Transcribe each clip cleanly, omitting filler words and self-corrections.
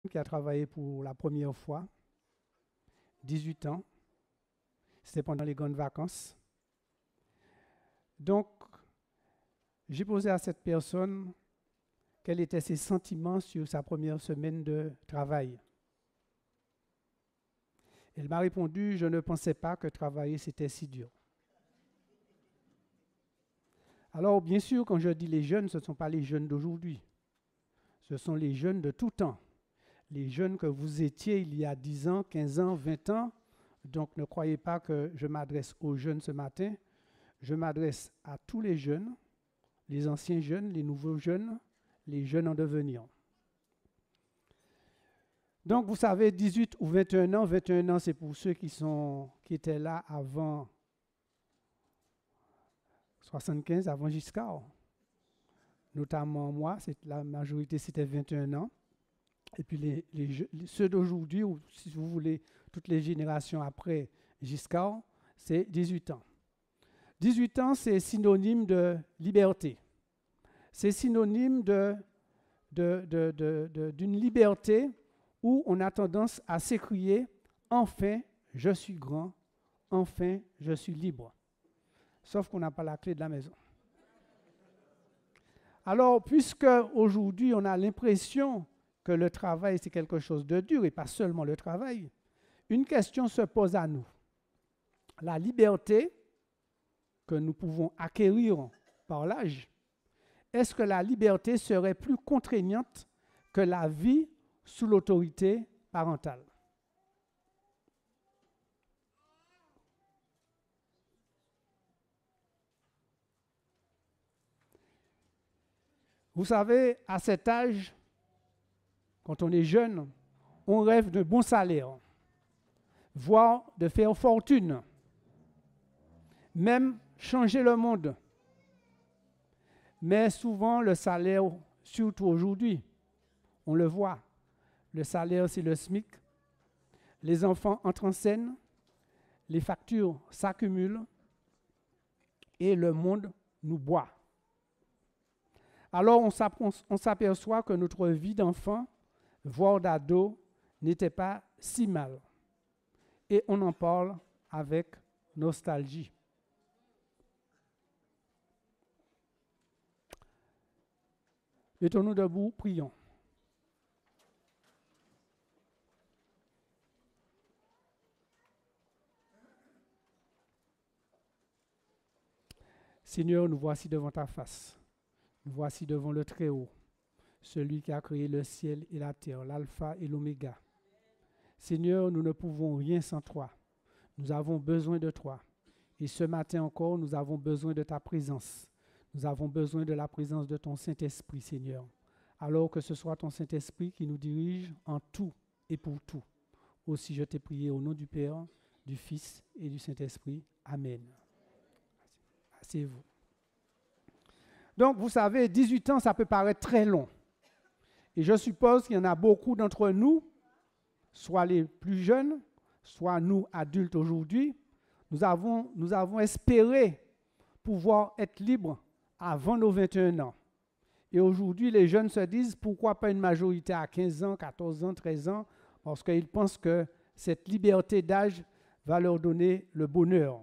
qui a travaillé pour la première fois, 18 ans. C'était pendant les grandes vacances. Donc, j'ai posé à cette personne quels étaient ses sentiments sur sa première semaine de travail. Elle m'a répondu, je ne pensais pas que travailler c'était si dur. Alors, bien sûr, quand je dis les jeunes, ce ne sont pas les jeunes d'aujourd'hui. Ce sont les jeunes de tout temps. Les jeunes que vous étiez il y a 10 ans, 15 ans, 20 ans. Donc, ne croyez pas que je m'adresse aux jeunes ce matin. Je m'adresse à tous les jeunes, les anciens jeunes, les nouveaux jeunes, les jeunes en devenir. Donc, vous savez, 18 ou 21 ans, 21 ans, c'est pour ceux qui étaient là avant 75, avant Giscard. Notamment moi, la majorité, c'était 21 ans. Et puis ceux d'aujourd'hui, ou si vous voulez, toutes les générations après Giscard, c'est 18 ans. 18 ans, c'est synonyme de liberté. C'est synonyme d'une liberté où on a tendance à s'écrier « Enfin, je suis grand, enfin, je suis libre ». Sauf qu'on n'a pas la clé de la maison. Alors, puisque aujourd'hui, on a l'impression que le travail, c'est quelque chose de dur, et pas seulement le travail, une question se pose à nous. La liberté que nous pouvons acquérir par l'âge, est-ce que la liberté serait plus contraignante que la vie sous l'autorité parentale? Vous savez, à cet âge, quand on est jeune, on rêve de bons salaires, voire de faire fortune, même changer le monde. Mais souvent, le salaire, surtout aujourd'hui, on le voit, le salaire, c'est le SMIC. Les enfants entrent en scène, les factures s'accumulent et le monde nous boit. Alors, on s'aperçoit que notre vie d'enfant, voire d'ado, n'était pas si mal. Et on en parle avec nostalgie. Mettons-nous debout, prions. Seigneur, nous voici devant ta face. Nous voici devant le Très-Haut, celui qui a créé le ciel et la terre, l'alpha et l'oméga. Seigneur, nous ne pouvons rien sans toi. Nous avons besoin de toi. Et ce matin encore, nous avons besoin de ta présence. Nous avons besoin de la présence de ton Saint-Esprit, Seigneur. Alors que ce soit ton Saint-Esprit qui nous dirige en tout et pour tout. Aussi, je t'ai prié au nom du Père, du Fils et du Saint-Esprit. Amen. Asseyez-vous. Donc, vous savez, 18 ans, ça peut paraître très long. Et je suppose qu'il y en a beaucoup d'entre nous, soit les plus jeunes, soit nous, adultes aujourd'hui, nous avons espéré pouvoir être libres avant nos 21 ans. Et aujourd'hui, les jeunes se disent, pourquoi pas une majorité à 15 ans, 14 ans, 13 ans, parce qu'ils pensent que cette liberté d'âge va leur donner le bonheur.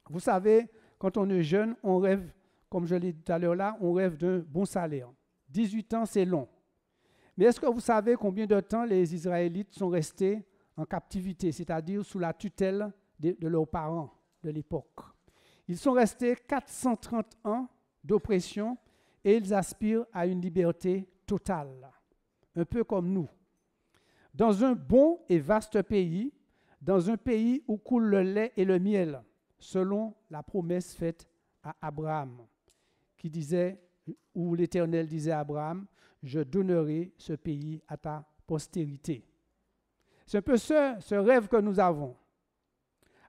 Vous savez, quand on est jeune, on rêve, comme je l'ai dit tout à l'heure là, on rêve d'un bon salaire. 18 ans, c'est long. Mais est-ce que vous savez combien de temps les Israélites sont restés en captivité, c'est-à-dire sous la tutelle de leurs parents de l'époque? Ils sont restés 430 ans d'oppression et ils aspirent à une liberté totale, un peu comme nous. Dans un bon et vaste pays, dans un pays où coule le lait et le miel, selon la promesse faite à Abraham, qui disait, où l'Éternel disait à Abraham, « Je donnerai ce pays à ta postérité ». C'est un peu ce rêve que nous avons.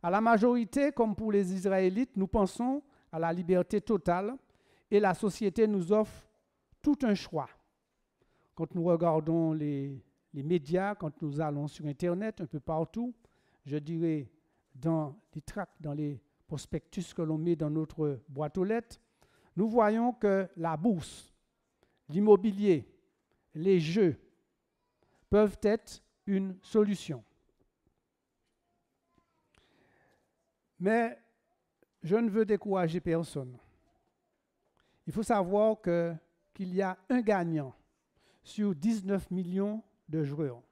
À la majorité, comme pour les Israélites, nous pensons à la liberté totale et la société nous offre tout un choix. Quand nous regardons les médias, quand nous allons sur Internet, un peu partout, je dirais dans les tracts, dans les prospectus que l'on met dans notre boîte aux lettres, nous voyons que la bourse, l'immobilier, les jeux, peuvent être une solution. Mais je ne veux décourager personne. Il faut savoir qu'il y a un gagnant sur 19 millions de joueurs.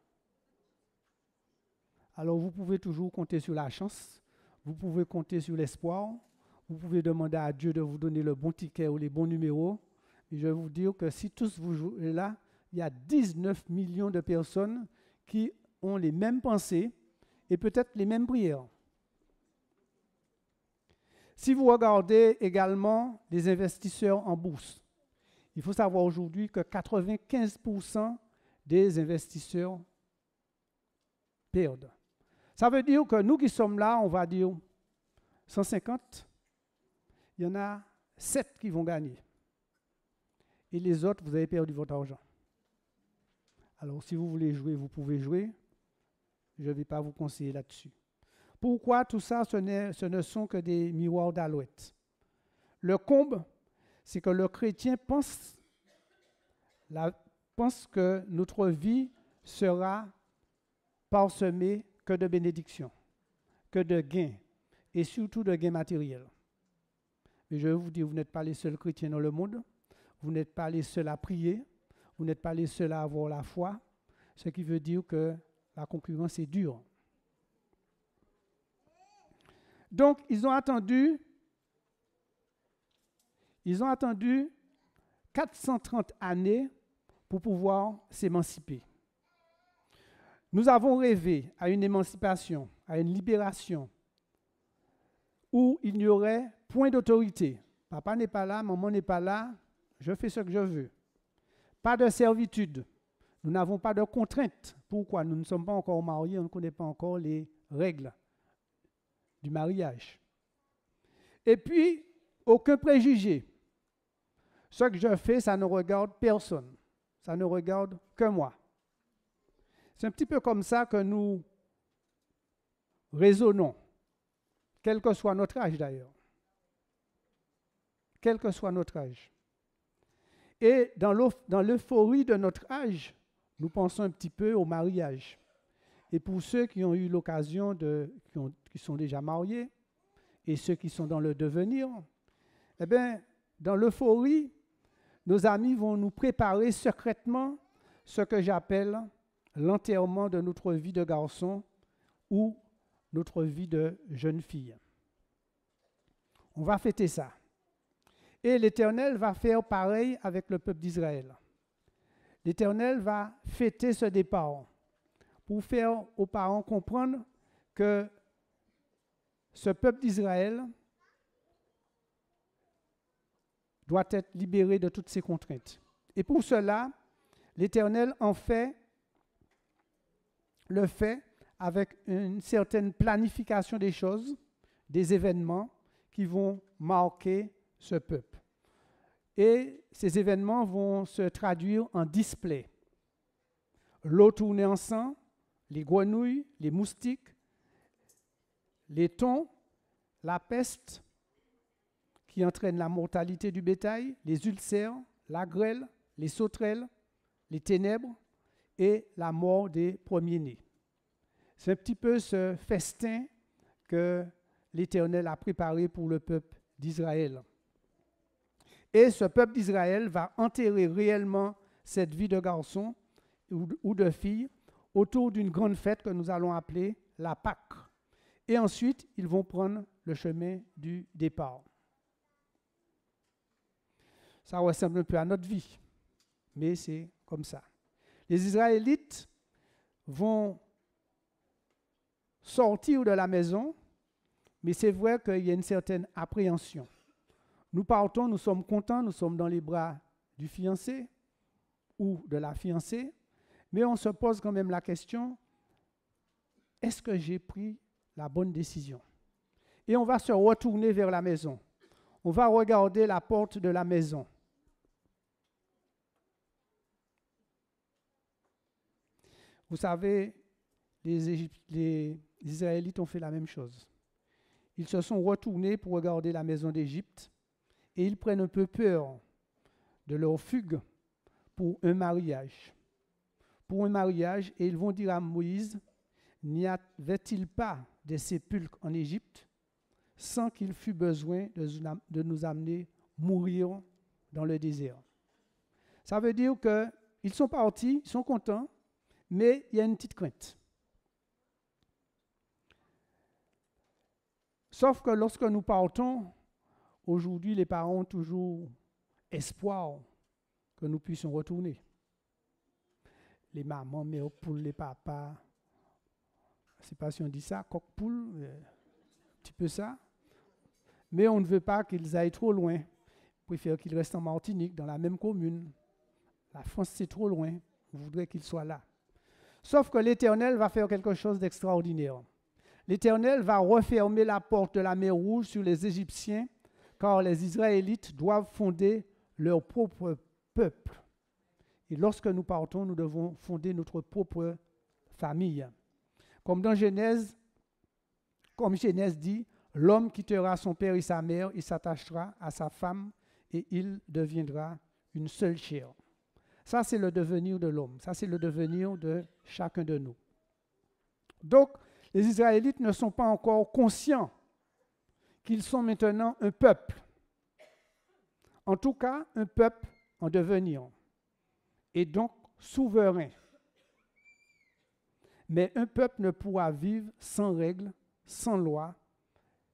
Alors vous pouvez toujours compter sur la chance, vous pouvez compter sur l'espoir, vous pouvez demander à Dieu de vous donner le bon ticket ou les bons numéros. Et je vais vous dire que si tous vous jouez là, il y a 19 millions de personnes qui ont les mêmes pensées et peut-être les mêmes prières. Si vous regardez également les investisseurs en bourse, il faut savoir aujourd'hui que 95% des investisseurs perdent. Ça veut dire que nous qui sommes là, on va dire 150, il y en a 7 qui vont gagner. Et les autres, vous avez perdu votre argent. Alors, si vous voulez jouer, vous pouvez jouer. Je ne vais pas vous conseiller là-dessus. Pourquoi tout ça, ce ne sont que des miroirs d'alouette? Le comble, c'est que le chrétien pense que notre vie sera parsemée que de bénédictions, que de gains, et surtout de gains matériels. Mais je vais vous dire, vous n'êtes pas les seuls chrétiens dans le monde, vous n'êtes pas les seuls à prier, vous n'êtes pas les seuls à avoir la foi, ce qui veut dire que la concurrence est dure. Donc, ils ont attendu 430 années pour pouvoir s'émanciper. Nous avons rêvé à une émancipation, à une libération, où il n'y aurait point d'autorité. Papa n'est pas là, maman n'est pas là, je fais ce que je veux. Pas de servitude. Nous n'avons pas de contraintes. Pourquoi? Nous ne sommes pas encore mariés, on ne connaît pas encore les règles du mariage. Et puis, aucun préjugé. Ce que je fais, ça ne regarde personne. Ça ne regarde que moi. C'est un petit peu comme ça que nous raisonnons, quel que soit notre âge d'ailleurs. Quel que soit notre âge. Et dans l'euphorie de notre âge, nous pensons un petit peu au mariage. Et pour ceux qui ont eu l'occasion qui sont déjà mariés, et ceux qui sont dans le devenir, eh bien, dans l'euphorie, nos amis vont nous préparer secrètement ce que j'appelle l'enterrement de notre vie de garçon ou notre vie de jeune fille. On va fêter ça. Et l'Éternel va faire pareil avec le peuple d'Israël. L'Éternel va fêter ce départ pour faire aux parents comprendre que ce peuple d'Israël doit être libéré de toutes ses contraintes. Et pour cela, l'Éternel le fait avec une certaine planification des choses, des événements qui vont marquer ce peuple. Et ces événements vont se traduire en display. L'eau tournée en sang, les grenouilles, les moustiques, les thons, la peste qui entraîne la mortalité du bétail, les ulcères, la grêle, les sauterelles, les ténèbres et la mort des premiers-nés. C'est un petit peu ce festin que l'Éternel a préparé pour le peuple d'Israël. Et ce peuple d'Israël va enterrer réellement cette vie de garçon ou de fille autour d'une grande fête que nous allons appeler la Pâque. Et ensuite, ils vont prendre le chemin du départ. Ça ressemble un peu à notre vie, mais c'est comme ça. Les Israélites vont sortir de la maison, mais c'est vrai qu'il y a une certaine appréhension. Nous partons, nous sommes contents, nous sommes dans les bras du fiancé ou de la fiancée, mais on se pose quand même la question, est-ce que j'ai pris la bonne décision? Et on va se retourner vers la maison. On va regarder la porte de la maison. Vous savez, les Israélites ont fait la même chose. Ils se sont retournés pour regarder la maison d'Égypte et ils prennent un peu peur de leur fugue pour un mariage, pour un mariage et ils vont dire à Moïse, n'y avait-il pas des sépulcres en Égypte sans qu'il fût besoin de nous amener mourir dans le désert? Ça veut dire qu'ils sont partis, ils sont contents, mais il y a une petite crainte. Sauf que lorsque nous partons, aujourd'hui, les parents ont toujours espoir que nous puissions retourner. Les mamans, mères poules, les papas, je ne sais pas si on dit ça, coq-poule, un petit peu ça. Mais on ne veut pas qu'ils aillent trop loin. On préfère qu'ils restent en Martinique, dans la même commune. La France, c'est trop loin. On voudrait qu'ils soient là. Sauf que l'Éternel va faire quelque chose d'extraordinaire. L'Éternel va refermer la porte de la mer Rouge sur les Égyptiens, car les Israélites doivent fonder leur propre peuple. Et lorsque nous partons, nous devons fonder notre propre famille. Comme Genèse dit, l'homme quittera son père et sa mère, il s'attachera à sa femme et il deviendra une seule chair. Ça, c'est le devenir de l'homme. Ça, c'est le devenir de chacun de nous. Donc, les Israélites ne sont pas encore conscients qu'ils sont maintenant un peuple. En tout cas, un peuple en devenir. Et donc souverain. Mais un peuple ne pourra vivre sans règles, sans loi,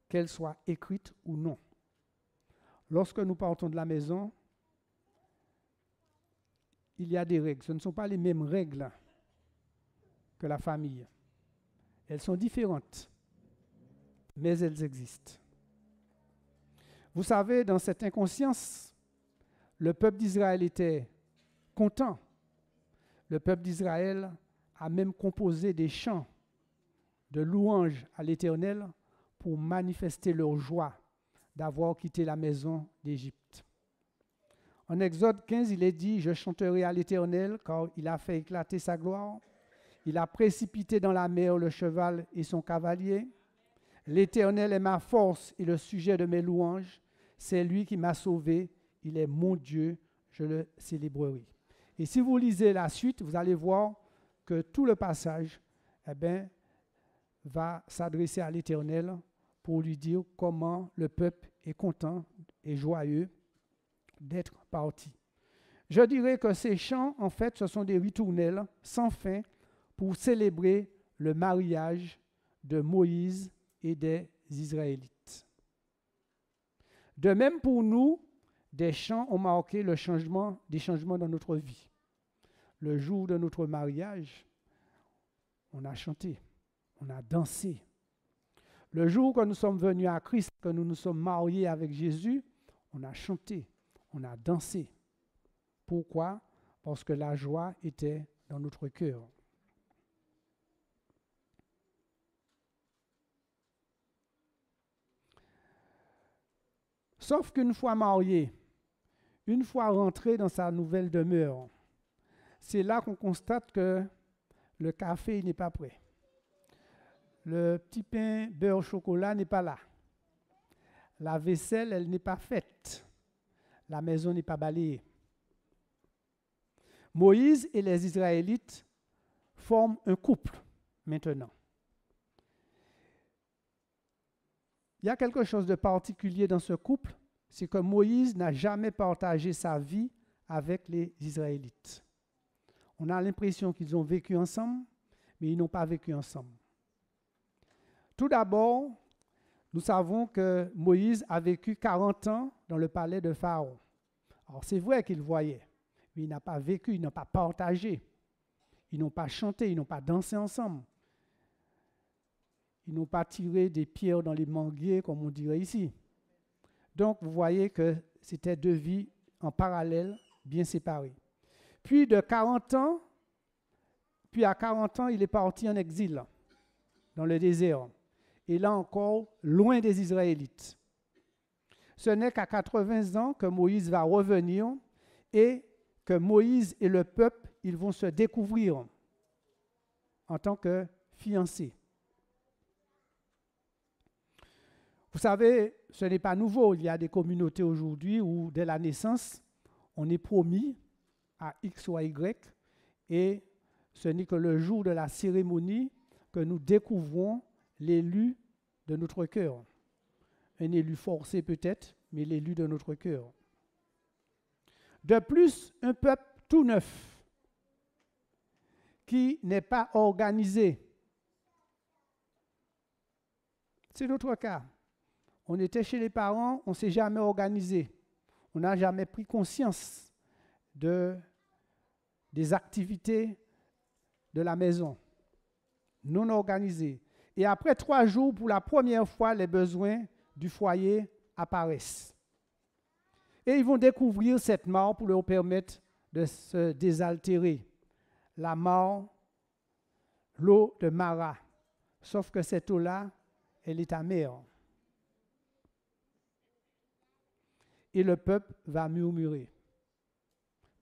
qu'elles soient écrites ou non. Lorsque nous partons de la maison, il y a des règles. Ce ne sont pas les mêmes règles que la famille. Elles sont différentes, mais elles existent. Vous savez, dans cette inconscience, le peuple d'Israël était content. Le peuple d'Israël a même composé des chants de louanges à l'Éternel pour manifester leur joie d'avoir quitté la maison d'Égypte. En Exode 15, il est dit « Je chanterai à l'Éternel car il a fait éclater sa gloire. Il a précipité dans la mer le cheval et son cavalier. L'Éternel est ma force et le sujet de mes louanges. C'est lui qui m'a sauvé. Il est mon Dieu. Je le célébrerai. » Et si vous lisez la suite, vous allez voir que tout le passage va s'adresser à l'Éternel pour lui dire comment le peuple est content et joyeux d'être parti. Je dirais que ces chants, en fait, ce sont des ritournelles sans fin pour célébrer le mariage de Moïse et des Israélites. De même pour nous, des chants ont marqué des changements dans notre vie. Le jour de notre mariage, on a chanté, on a dansé. Le jour que nous sommes venus à Christ, que nous nous sommes mariés avec Jésus, on a chanté, on a dansé. Pourquoi? Parce que la joie était dans notre cœur. Sauf qu'une fois marié, une fois rentré dans sa nouvelle demeure, c'est là qu'on constate que le café n'est pas prêt. Le petit pain beurre chocolat n'est pas là. La vaisselle, elle n'est pas faite. La maison n'est pas balayée. Moïse et les Israélites forment un couple maintenant. Il y a quelque chose de particulier dans ce couple, c'est que Moïse n'a jamais partagé sa vie avec les Israélites. On a l'impression qu'ils ont vécu ensemble, mais ils n'ont pas vécu ensemble. Tout d'abord, nous savons que Moïse a vécu 40 ans dans le palais de Pharaon. Alors c'est vrai qu'il voyait, mais il n'a pas vécu, il n'a pas partagé. Ils n'ont pas chanté, ils n'ont pas dansé ensemble. Ils n'ont pas tiré des pierres dans les manguiers, comme on dirait ici. Donc, vous voyez que c'était deux vies en parallèle, bien séparées. Puis, à 40 ans, il est parti en exil, dans le désert. Et là encore, loin des Israélites. Ce n'est qu'à 80 ans que Moïse va revenir et que Moïse et le peuple, ils vont se découvrir en tant que fiancés. Vous savez, ce n'est pas nouveau. Il y a des communautés aujourd'hui où, dès la naissance, on est promis à X ou à Y et ce n'est que le jour de la cérémonie que nous découvrons l'élu de notre cœur. Un élu forcé peut-être, mais l'élu de notre cœur. De plus, un peuple tout neuf, qui n'est pas organisé. C'est notre cas. On était chez les parents, on ne s'est jamais organisé. On n'a jamais pris conscience des activités de la maison. Non organisées. Et après 3 jours, pour la première fois, les besoins du foyer apparaissent. Et ils vont découvrir cette mort pour leur permettre de se désaltérer. La mort, l'eau de Mara. Sauf que cette eau-là, elle est amère. Et le peuple va murmurer.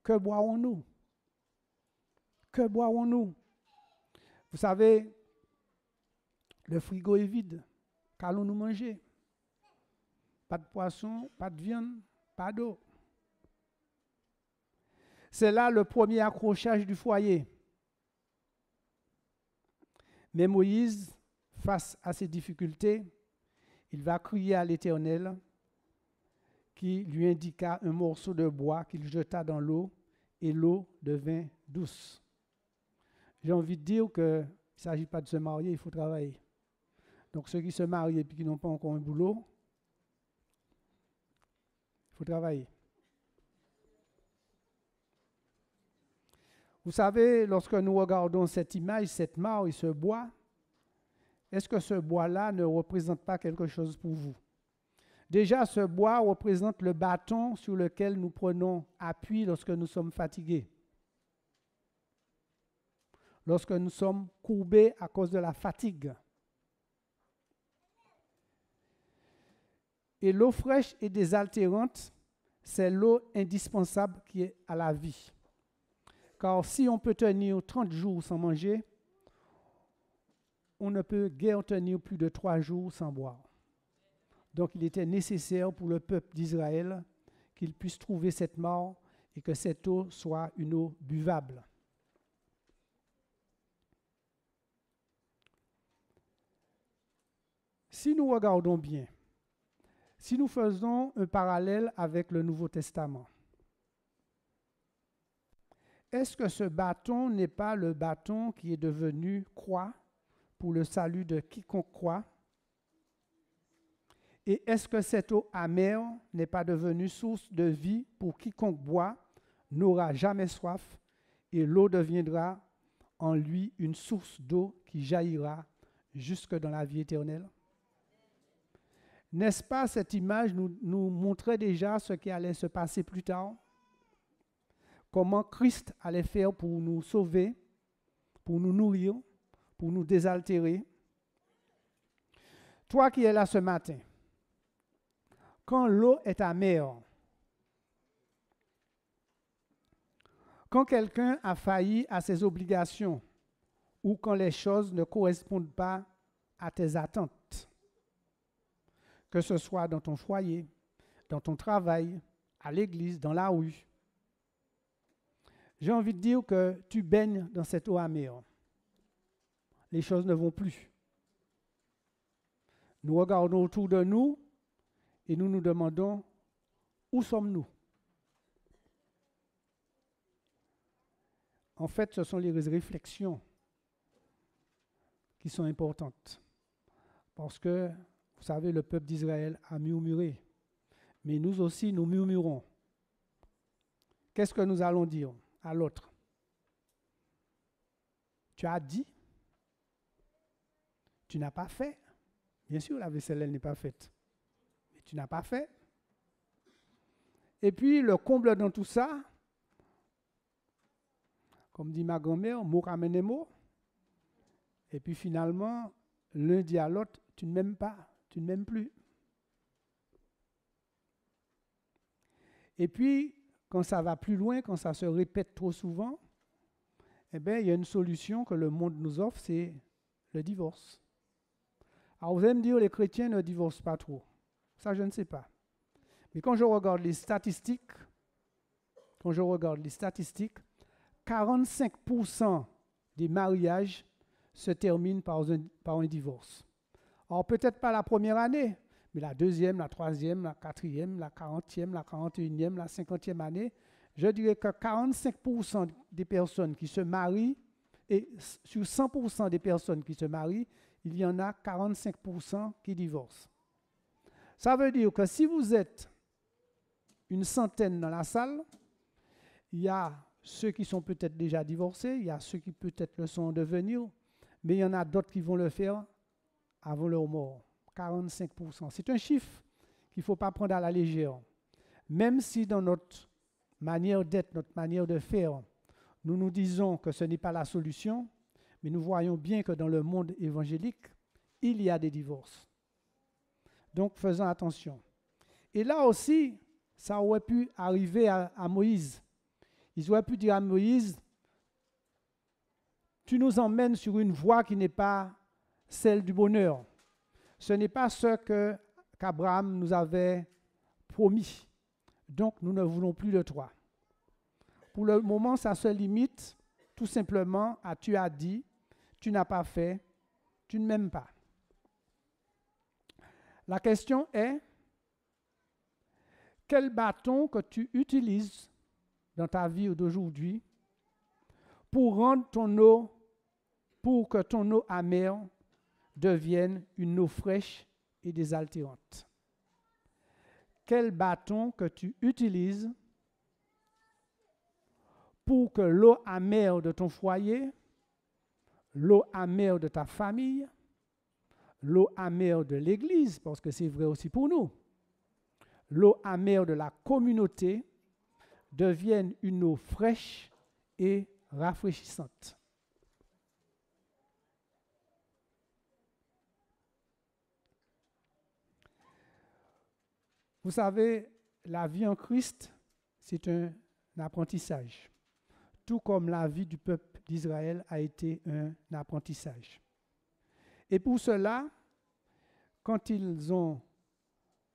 Que boirons-nous? Que boirons-nous? Vous savez, le frigo est vide. Qu'allons-nous manger? Pas de poisson, pas de viande, pas d'eau. C'est là le premier accrochage du foyer. Mais Moïse, face à ces difficultés, il va crier à l'Éternel qui lui indiqua un morceau de bois qu'il jeta dans l'eau et l'eau devint douce. J'ai envie de dire qu'il ne s'agit pas de se marier, il faut travailler. Donc ceux qui se marient et qui n'ont pas encore un boulot, il faut travailler. Vous savez, lorsque nous regardons cette image, cette mare et ce bois, est-ce que ce bois-là ne représente pas quelque chose pour vous? Déjà, ce bois représente le bâton sur lequel nous prenons appui lorsque nous sommes fatigués. Lorsque nous sommes courbés à cause de la fatigue. Et l'eau fraîche et désaltérante, c'est l'eau indispensable qui est à la vie. Car si on peut tenir 30 jours sans manger, on ne peut guère tenir plus de 3 jours sans boire. Donc il était nécessaire pour le peuple d'Israël qu'il puisse trouver cette mort et que cette eau soit une eau buvable. Si nous regardons bien, si nous faisons un parallèle avec le Nouveau Testament, est-ce que ce bâton n'est pas le bâton qui est devenu croix pour le salut de quiconque croit? Et est-ce que cette eau amère n'est pas devenue source de vie pour quiconque boit, n'aura jamais soif, et l'eau deviendra en lui une source d'eau qui jaillira jusque dans la vie éternelle? N'est-ce pas cette image nous montrait déjà ce qui allait se passer plus tard? Comment Christ allait faire pour nous sauver, pour nous nourrir, pour nous désaltérer. Toi qui es là ce matin, quand l'eau est amère, quand quelqu'un a failli à ses obligations ou quand les choses ne correspondent pas à tes attentes, que ce soit dans ton foyer, dans ton travail, à l'église, dans la rue, j'ai envie de dire que tu baignes dans cette eau amère. Les choses ne vont plus. Nous regardons autour de nous et nous nous demandons où sommes-nous? En fait, ce sont les réflexions qui sont importantes. Parce que, vous savez, le peuple d'Israël a murmuré. Mais nous aussi, nous murmurons. Qu'est-ce que nous allons dire à l'autre? Tu as dit? Tu n'as pas fait? Bien sûr, la vaisselle, elle n'est pas faite. Mais tu n'as pas fait. Et puis, le comble dans tout ça, comme dit ma grand-mère, mot ramène mot. Et puis finalement, l'un dit à l'autre, tu ne m'aimes pas, tu ne m'aimes plus. Et puis, quand ça va plus loin, quand ça se répète trop souvent, eh bien, il y a une solution que le monde nous offre, c'est le divorce. Alors, vous allez me dire, les chrétiens ne divorcent pas trop. Ça, je ne sais pas. Mais quand je regarde les statistiques, 45% des mariages se terminent par un divorce. Alors peut-être pas la première année, mais la deuxième, la troisième, la quatrième, la 40e, la 41e, la 50e année, je dirais que 45% des personnes qui se marient, et sur 100% des personnes qui se marient, il y en a 45% qui divorcent. Ça veut dire que si vous êtes une centaine dans la salle, il y a ceux qui sont peut-être déjà divorcés, il y a ceux qui peut-être le sont en devenir, mais il y en a d'autres qui vont le faire avant leur mort. 45%. C'est un chiffre qu'il ne faut pas prendre à la légère. Même si dans notre manière d'être, notre manière de faire, nous nous disons que ce n'est pas la solution, mais nous voyons bien que dans le monde évangélique, il y a des divorces. Donc faisons attention. Et là aussi, ça aurait pu arriver à Moïse. Ils auraient pu dire à Moïse, tu nous emmènes sur une voie qui n'est pas celle du bonheur. Ce n'est pas ce qu'Abraham nous avait promis. Donc, nous ne voulons plus de toi. Pour le moment, ça se limite tout simplement à tu as dit, tu n'as pas fait, tu ne m'aimes pas. La question est, quel bâton que tu utilises dans ta vie d'aujourd'hui pour que ton eau amère devienne une eau fraîche et désaltérante? Quel bâton que tu utilises pour que l'eau amère de ton foyer, l'eau amère de ta famille, l'eau amère de l'Église, parce que c'est vrai aussi pour nous, l'eau amère de la communauté devienne une eau fraîche et rafraîchissante. Vous savez, la vie en Christ, c'est un apprentissage. Tout comme la vie du peuple d'Israël a été un apprentissage. Et pour cela, quand ils ont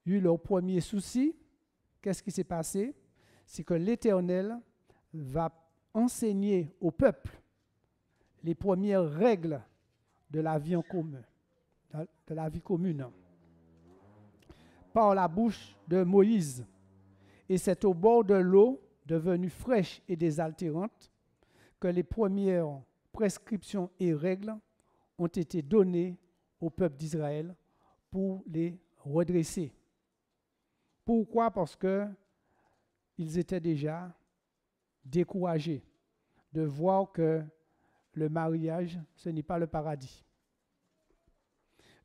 eu leur premier souci, qu'est-ce qui s'est passé? C'est que l'Éternel va enseigner au peuple les premières règles de la vie en commun, de la vie commune, par la bouche de Moïse. Et c'est au bord de l'eau, devenue fraîche et désaltérante, que les premières prescriptions et règles ont été données au peuple d'Israël pour les redresser. Pourquoi? Parce qu'ils étaient déjà découragés de voir que le mariage, ce n'est pas le paradis.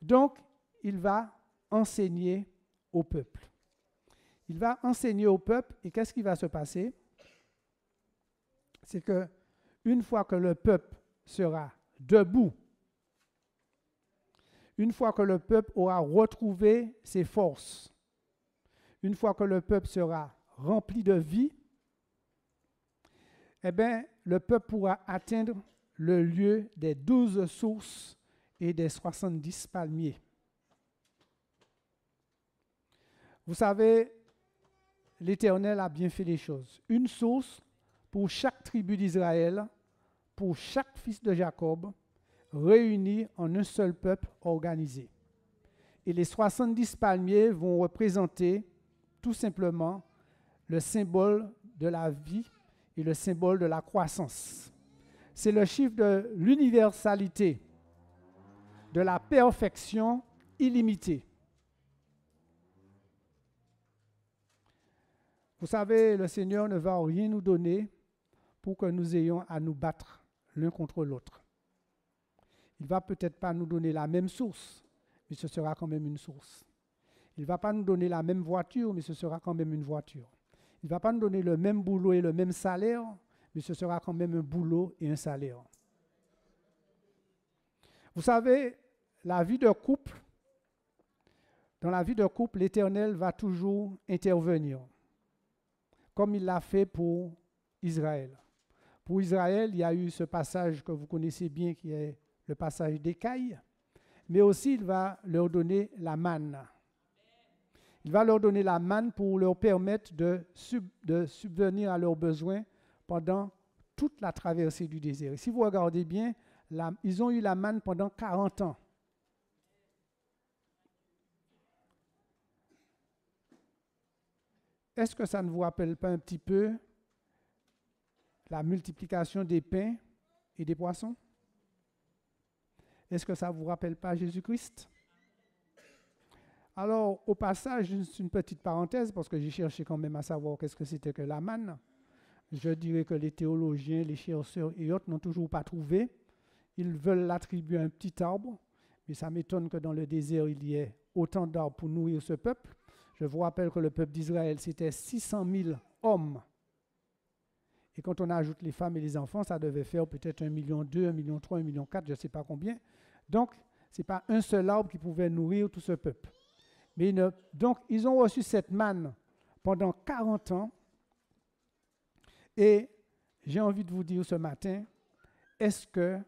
Donc, il va enseigner au peuple. Il va enseigner au peuple et qu'est-ce qui va se passer? C'est que une fois que le peuple sera debout, une fois que le peuple aura retrouvé ses forces, une fois que le peuple sera rempli de vie, eh bien, le peuple pourra atteindre le lieu des 12 sources et des 70 palmiers. Vous savez, l'Éternel a bien fait les choses. Une source pour chaque tribu d'Israël, pour chaque fils de Jacob, réunis en un seul peuple organisé. Et les 70 palmiers vont représenter tout simplement le symbole de la vie et le symbole de la croissance. C'est le chiffre de l'universalité, de la perfection illimitée. Vous savez, le Seigneur ne va rien nous donner pour que nous ayons à nous battre l'un contre l'autre. Il ne va peut-être pas nous donner la même source, mais ce sera quand même une source. Il ne va pas nous donner la même voiture, mais ce sera quand même une voiture. Il ne va pas nous donner le même boulot et le même salaire, mais ce sera quand même un boulot et un salaire. Vous savez, la vie de couple, dans la vie de couple, l'Éternel va toujours intervenir, comme il l'a fait pour Israël. Pour Israël, il y a eu ce passage que vous connaissez bien, qui est le passage d'Écaille, mais aussi il va leur donner la manne. Il va leur donner la manne pour leur permettre de subvenir à leurs besoins pendant toute la traversée du désert. Et si vous regardez bien, ils ont eu la manne pendant 40 ans. Est-ce que ça ne vous rappelle pas un petit peu la multiplication des pains et des poissons? Est-ce que ça ne vous rappelle pas Jésus-Christ? Alors, au passage, juste une petite parenthèse, parce que j'ai cherché quand même à savoir qu'est-ce que c'était que la manne. Je dirais que les théologiens, les chercheurs et autres n'ont toujours pas trouvé. Ils veulent l'attribuer à un petit arbre, mais ça m'étonne que dans le désert, il y ait autant d'arbres pour nourrir ce peuple. Je vous rappelle que le peuple d'Israël, c'était 600 000 hommes. Et quand on ajoute les femmes et les enfants, ça devait faire peut-être 1,2 million, 1,3 million, 1,4 million, je ne sais pas combien. Donc, ce n'est pas un seul arbre qui pouvait nourrir tout ce peuple. Mais donc, ils ont reçu cette manne pendant 40 ans. Et j'ai envie de vous dire ce matin, est-ce que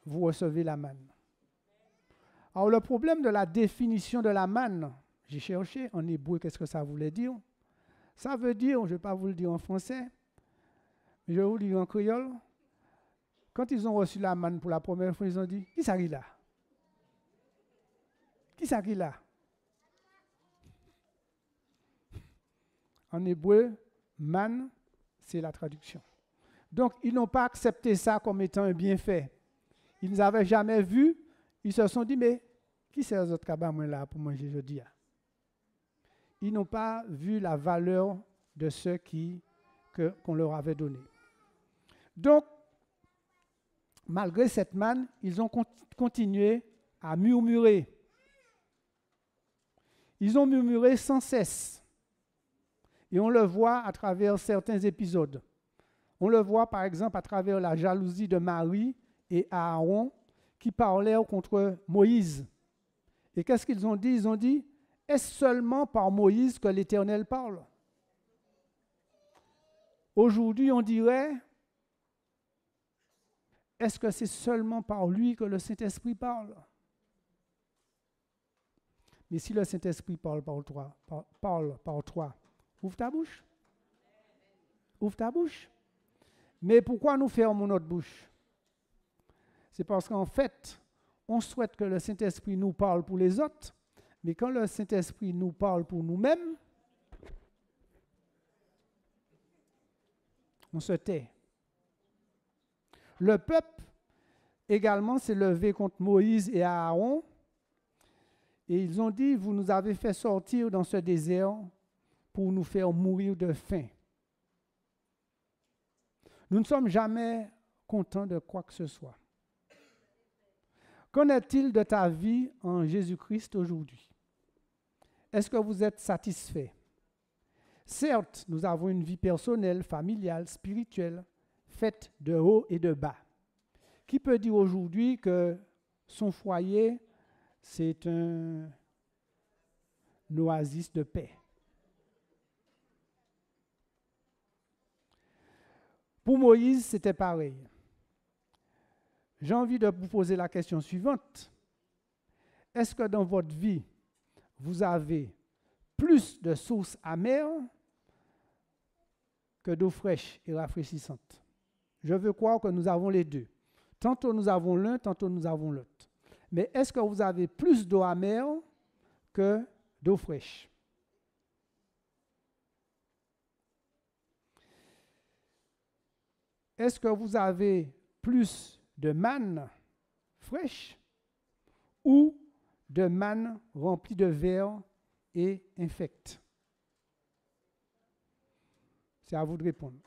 vous recevez la manne? Alors, le problème de la définition de la manne, j'ai cherché en hébreu, qu'est-ce que ça voulait dire? Ça veut dire, je ne vais pas vous le dire en français, mais je vais vous le dire en créole. Quand ils ont reçu la manne pour la première fois, ils ont dit, qui ça qui là? Qui ça qui là? En hébreu, manne, c'est la traduction. Donc, ils n'ont pas accepté ça comme étant un bienfait. Ils ne l'avaient jamais vu. Ils se sont dit, mais qui c'est les autres cabas là pour manger aujourd'hui? Ils n'ont pas vu la valeur de ce qu'on leur avait donné. Donc, malgré cette manne, ils ont continué à murmurer. Ils ont murmuré sans cesse. Et on le voit à travers certains épisodes. On le voit par exemple à travers la jalousie de Marie et Aaron qui parlaient contre Moïse. Et qu'est-ce qu'ils ont dit? Ils ont dit, est-ce seulement par Moïse que l'Éternel parle? Aujourd'hui, on dirait, est-ce que c'est seulement par lui que le Saint-Esprit parle? Mais si le Saint-Esprit parle par toi, ouvre ta bouche. Ouvre ta bouche. Mais pourquoi nous fermons notre bouche? C'est parce qu'en fait, on souhaite que le Saint-Esprit nous parle pour les autres, mais quand le Saint-Esprit nous parle pour nous-mêmes, on se tait. Le peuple également s'est levé contre Moïse et Aaron, et ils ont dit, vous nous avez fait sortir dans ce désert pour nous faire mourir de faim. Nous ne sommes jamais contents de quoi que ce soit. Qu'en est-il de ta vie en Jésus-Christ aujourd'hui? Est-ce que vous êtes satisfait? Certes, nous avons une vie personnelle, familiale, spirituelle, faite de haut et de bas. Qui peut dire aujourd'hui que son foyer, c'est un oasis de paix? Pour Moïse, c'était pareil. J'ai envie de vous poser la question suivante. Est-ce que dans votre vie, vous avez plus de sources amères que d'eau fraîche et rafraîchissante? Je veux croire que nous avons les deux. Tantôt nous avons l'un, tantôt nous avons l'autre. Mais est-ce que vous avez plus d'eau amère que d'eau fraîche? Est-ce que vous avez plus de manne fraîche ou de manne remplie de vers et infecte? C'est à vous de répondre.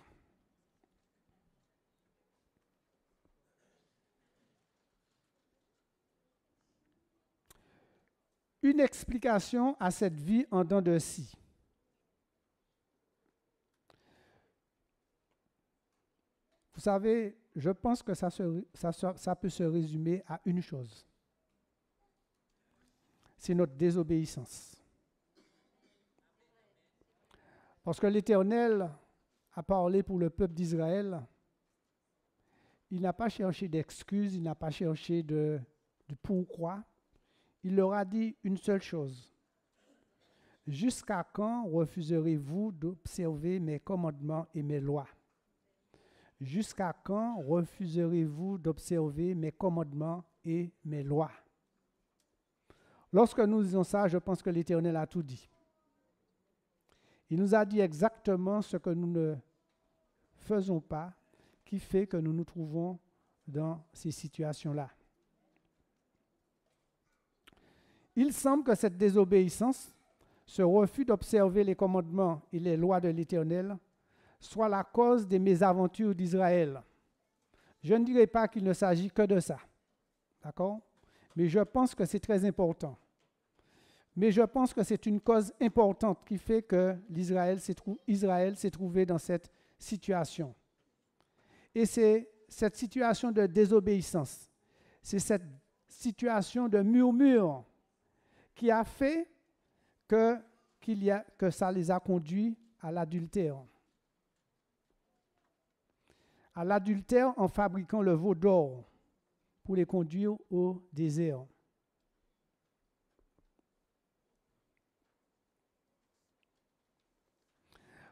Une explication à cette vie en dents de scie. Vous savez, je pense que ça peut se résumer à une chose. C'est notre désobéissance. Parce que l'Éternel a parlé pour le peuple d'Israël. Il n'a pas cherché d'excuses, il n'a pas cherché de pourquoi. Il leur a dit une seule chose. Jusqu'à quand refuserez-vous d'observer mes commandements et mes lois? jusqu'à quand refuserez-vous d'observer mes commandements et mes lois? Lorsque nous disons ça, je pense que l'Éternel a tout dit. Il nous a dit exactement ce que nous ne faisons pas, qui fait que nous nous trouvons dans ces situations-là. Il semble que cette désobéissance, ce refus d'observer les commandements et les lois de l'Éternel, soit la cause des mésaventures d'Israël. Je ne dirais pas qu'il ne s'agit que de ça, d'accord? Mais je pense que c'est très important. Mais je pense que c'est une cause importante qui fait que Israël s'est trouvé dans cette situation. Et c'est cette situation de désobéissance, c'est cette situation de murmure qui a fait que ça les a conduits à l'adultère. À l'adultère en fabriquant le veau d'or pour les conduire au désert.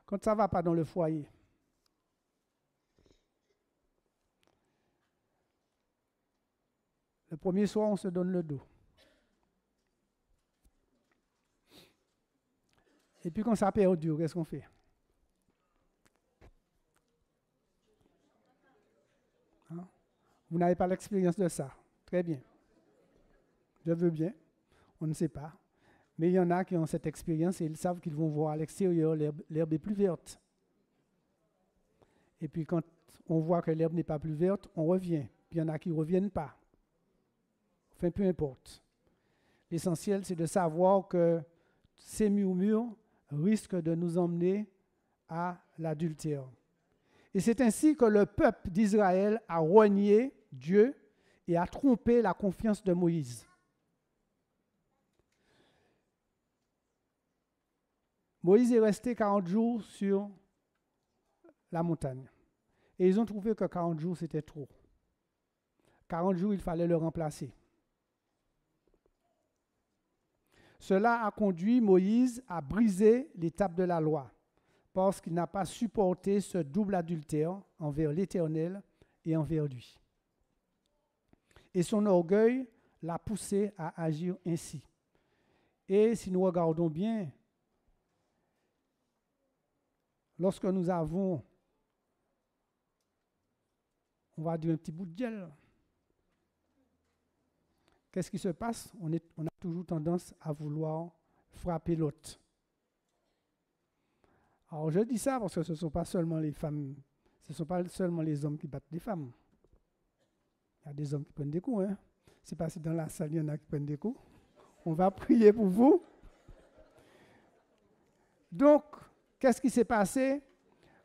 Quand ça ne va pas dans le foyer, le premier soir, on se donne le dos. Et puis quand ça perdure, qu'est-ce qu'on fait? Hein? Vous n'avez pas l'expérience de ça. Très bien. Je veux bien. On ne sait pas. Mais il y en a qui ont cette expérience et ils savent qu'ils vont voir à l'extérieur, l'herbe est plus verte. Et puis quand on voit que l'herbe n'est pas plus verte, on revient. Puis il y en a qui ne reviennent pas. Enfin, peu importe. L'essentiel, c'est de savoir que ces murmures risquent de nous emmener à l'adultère. Et c'est ainsi que le peuple d'Israël a renié Dieu et a trompé la confiance de Moïse. Moïse est resté 40 jours sur la montagne. Et ils ont trouvé que 40 jours, c'était trop. 40 jours, il fallait le remplacer. Cela a conduit Moïse à briser l'étape de la loi, parce qu'il n'a pas supporté ce double adultère envers l'Éternel et envers lui. Et son orgueil l'a poussé à agir ainsi. Et si nous regardons bien, lorsque nous avons, on va dire un petit bout de gel, qu'est-ce qui se passe? On a toujours tendance à vouloir frapper l'autre. Alors je dis ça parce que ce ne sont pas seulement les femmes, ce ne sont pas seulement les hommes qui battent les femmes. Il y a des hommes qui prennent des coups. Hein? C'est pas si dans la salle, il y en a qui prennent des coups. On va prier pour vous. Donc, qu'est-ce qui s'est passé?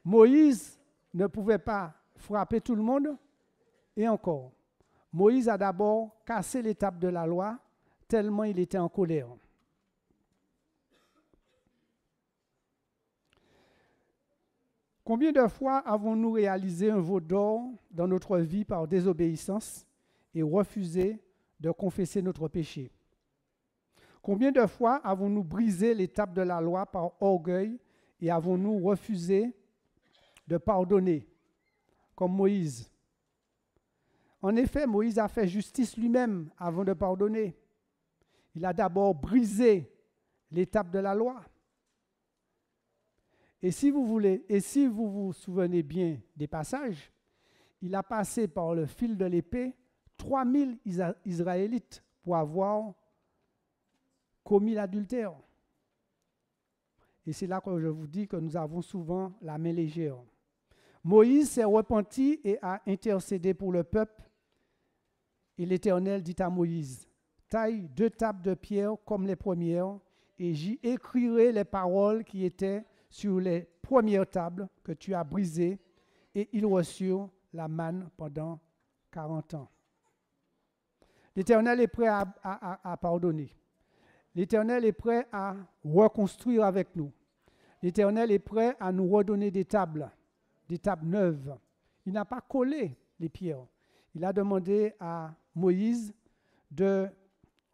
Moïse ne pouvait pas frapper tout le monde. Et encore, Moïse a d'abord cassé l'étape de la loi tellement il était en colère. Combien de fois avons-nous réalisé un veau d'or dans notre vie par désobéissance et refusé de confesser notre péché? Combien de fois avons-nous brisé l'étape de la loi par orgueil et avons-nous refusé de pardonner, comme Moïse? En effet, Moïse a fait justice lui-même avant de pardonner. Il a d'abord brisé l'étape de la loi. Et si vous vous souvenez bien des passages, il a passé par le fil de l'épée 3000 Israélites pour avoir commis l'adultère. Et c'est là que je vous dis que nous avons souvent la main légère. Moïse s'est repenti et a intercédé pour le peuple. Et l'Éternel dit à Moïse, « Taille 2 tables de pierre comme les premières, et j'y écrirai les paroles qui étaient sur les premières tables que tu as brisées. » Et ils reçurent la manne pendant 40 ans. L'Éternel est prêt à pardonner. L'Éternel est prêt à reconstruire avec nous. L'Éternel est prêt à nous redonner des tables neuves. Il n'a pas collé les pierres. Il a demandé à Moïse de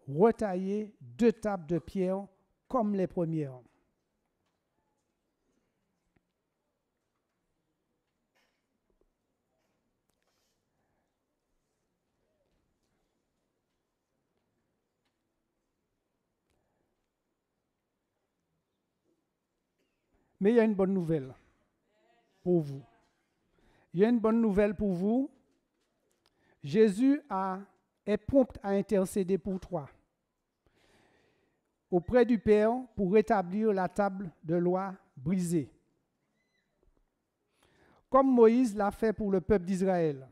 retailler 2 tables de pierre comme les premières. Mais il y a une bonne nouvelle pour vous. Il y a une bonne nouvelle pour vous. Jésus est prompt à intercéder pour toi auprès du Père pour rétablir la table de loi brisée. Comme Moïse l'a fait pour le peuple d'Israël,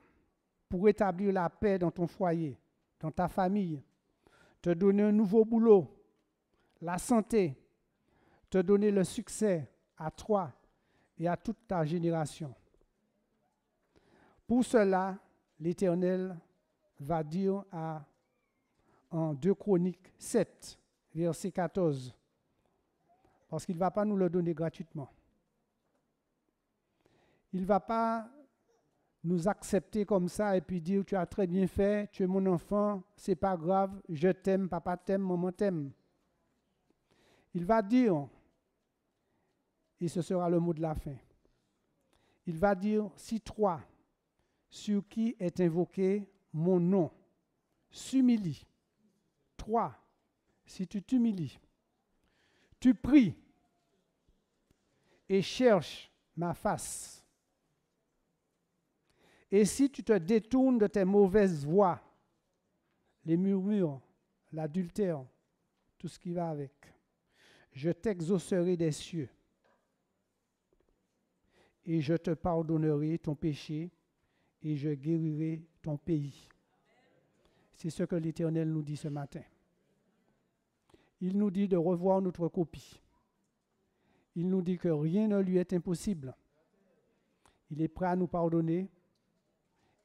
pour rétablir la paix dans ton foyer, dans ta famille, te donner un nouveau boulot, la santé, te donner le succès à toi et à toute ta génération. Pour cela, l'Éternel va dire en 2 Chroniques 7, verset 14, parce qu'il ne va pas nous le donner gratuitement. Il ne va pas nous accepter comme ça et puis dire, tu as très bien fait, tu es mon enfant, c'est pas grave, je t'aime, papa t'aime, maman t'aime. Il va dire, et ce sera le mot de la fin, il va dire, si toi, sur qui est invoqué mon nom, s'humilie, toi, si tu t'humilies, tu pries et cherches ma face, et si tu te détournes de tes mauvaises voies, les murmures, l'adultère, tout ce qui va avec, je t'exaucerai des cieux et je te pardonnerai ton péché et je guérirai ton pays. C'est ce que l'Éternel nous dit ce matin. Il nous dit de revoir notre copie. Il nous dit que rien ne lui est impossible. Il est prêt à nous pardonner.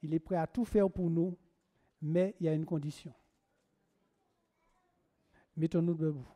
Il est prêt à tout faire pour nous, mais il y a une condition. Mettons-nous debout.